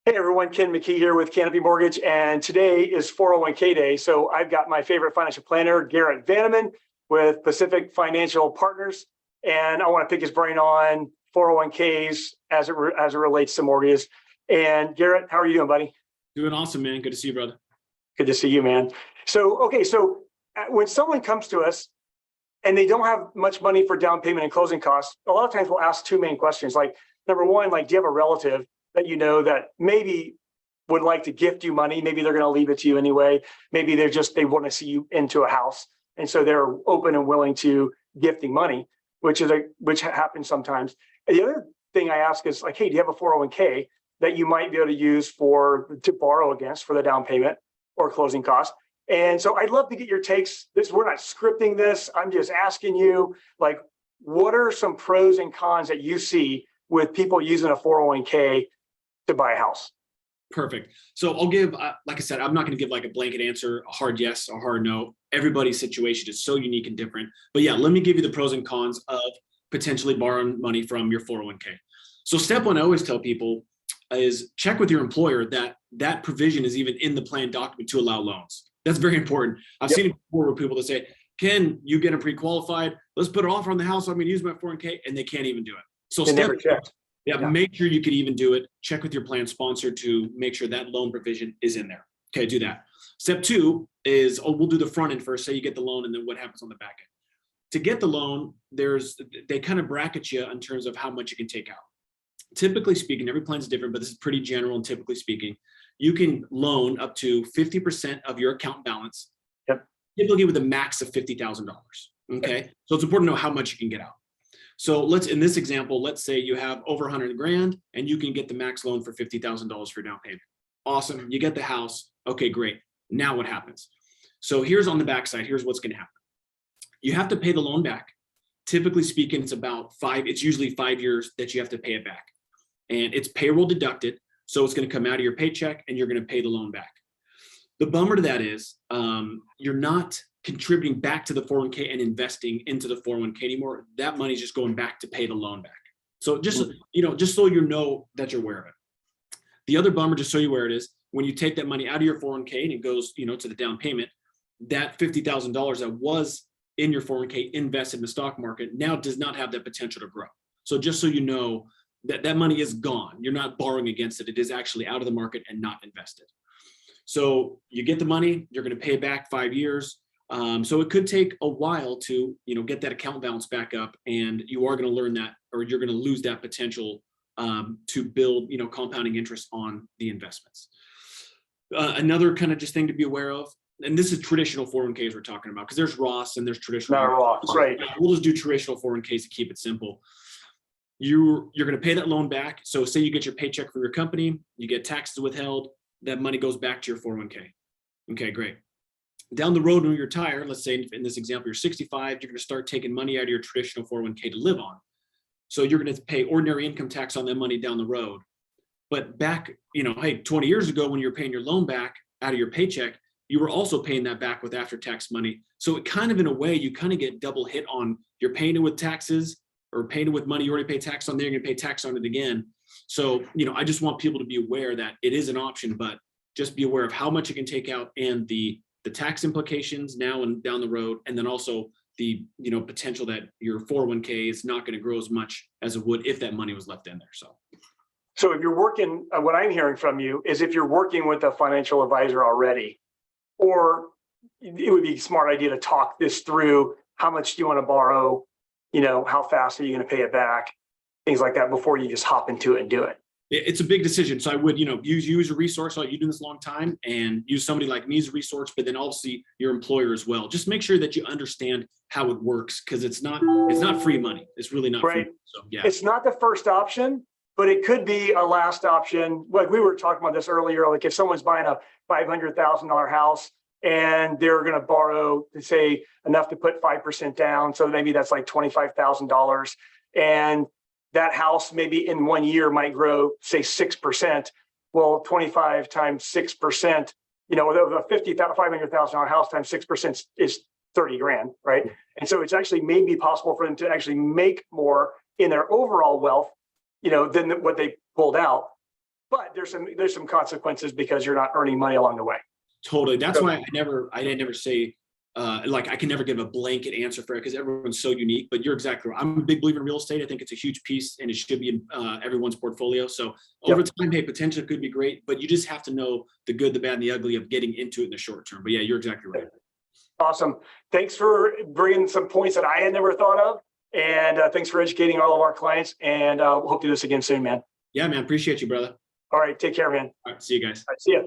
Hey everyone, Ken McKee here with Canopy Mortgage, and today is 401k day. So I've got my favorite financial planner, Garret Vanneman, with Pacific Financial Partners, and I want to pick his brain on 401ks as it relates to mortgages. And Garret, how are you doing, buddy? Doing awesome, man. Good to see you, brother. Good to see you, man. So when someone comes to us and they don't have much money for down payment and closing costs, a lot of times we'll ask two main questions. Like, number one, like, do you have a relative that you know that maybe would like to gift you money? Maybe they're going to leave it to you anyway. Maybe they want to see you into a house, and so they're open and willing to gifting money, which happens sometimes. And the other thing I ask is like, hey, do you have a 401k that you might be able to use to borrow against for the down payment or closing costs? And so I'd love to get your takes. We're not scripting this. I'm just asking you, like, what are some pros and cons that you see with people using a 401k to buy a house? Perfect. So I'll give, like I said, I'm not going to give like a blanket answer, a hard yes or hard no. Everybody's situation is so unique and different. But yeah, let me give you the pros and cons of potentially borrowing money from your 401k. So step one, I always tell people is check with your employer that provision is even in the plan document to allow loans. That's very important. I've seen it before with people that say, Ken, you get them pre-qualified. Let's put an offer on the house. I'm going to use my 401k, and they can't even do it. So make sure you could even do it. Check with your plan sponsor to make sure that loan provision is in there. Okay, do that. Step two is, we'll do the front end first. Say you get the loan, and then what happens on the back end. To get the loan, they kind of bracket you in terms of how much you can take out. Typically speaking, every plan is different, but this is pretty general. And typically speaking, you can loan up to 50% of your account balance. Typically with a max of $50,000. Okay, so it's important to know how much you can get out. So in this example, let's say you have over 100 grand and you can get the max loan for $50,000 for down payment. Awesome. You get the house. Okay, great. Now what happens? So here's on the backside, here's what's going to happen. You have to pay the loan back. Typically speaking, it's usually 5 years that you have to pay it back. And it's payroll deducted. So it's going to come out of your paycheck and you're going to pay the loan back. The bummer to that is you're not contributing back to the 401k and investing into the 401k anymore. That money is just going back to pay the loan back. So just so you know that you're aware of it. The other bummer, just so you're aware it is, when you take that money out of your 401k and it goes, to the down payment, that $50,000 that was in your 401k invested in the stock market now does not have that potential to grow. So just so you know that money is gone. You're not borrowing against it. It is actually out of the market and not invested. So you get the money, you're going to pay it back 5 years. So it could take a while to, get that account balance back up, and you are going to learn that, or you're going to lose that potential to build, compounding interest on the investments. Another kind of just thing to be aware of, and this is traditional 401ks we're talking about, because there's Roths and there's traditional. Roths, right? We'll just do traditional 401ks to keep it simple. You're going to pay that loan back. So say you get your paycheck from your company, you get taxes withheld, that money goes back to your 401k. Okay, great. Down the road when you retire, let's say in this example, you're 65, you're going to start taking money out of your traditional 401k to live on. So you're going to pay ordinary income tax on that money down the road. But back, hey, 20 years ago when you were paying your loan back out of your paycheck, you were also paying that back with after-tax money. So it kind of, in a way, you kind of get double hit on, you're paying it with taxes or paying it with money you already pay tax on there, you're going to pay tax on it again. So, I just want people to be aware that it is an option, but just be aware of how much you can take out and the tax implications now and down the road, and then also the potential that your 401k is not going to grow as much as it would if that money was left in there. So if you're working, what I'm hearing from you is if you're working with a financial advisor already, or it would be a smart idea to talk this through. How much do you want to borrow? How fast are you going to pay it back? Things like that before you just hop into it and do it. It's a big decision. So I would, use a resource like you do this a long time, and use somebody like me as a resource, but then obviously your employer as well. Just make sure that you understand how it works, because it's not free money. It's really not right. Free. So yeah. It's not the first option, but it could be a last option. Like we were talking about this earlier, like if someone's buying a $500,000 house and they're going to borrow, say, enough to put 5% down. So maybe that's like $25,000. And that house maybe in 1 year might grow, say, 6%. Well, 25 times 6%, the $500,000 house times 6% is 30 grand, right? And so it's actually maybe possible for them to actually make more in their overall wealth, than what they pulled out. but there's some consequences because you're not earning money along the way. Totally. That's why I never say, like, I can never give a blanket answer for it because everyone's so unique, but you're exactly right. I'm a big believer in real estate. I think it's a huge piece and it should be in everyone's portfolio. So over time, hey, potential could be great, but you just have to know the good, the bad, and the ugly of getting into it in the short term. But yeah, you're exactly right. Awesome. Thanks for bringing some points that I had never thought of. And thanks for educating all of our clients. And we'll hope to do this again soon, man. Yeah, man. Appreciate you, brother. All right. Take care, man. All right. See you guys. All right, see ya.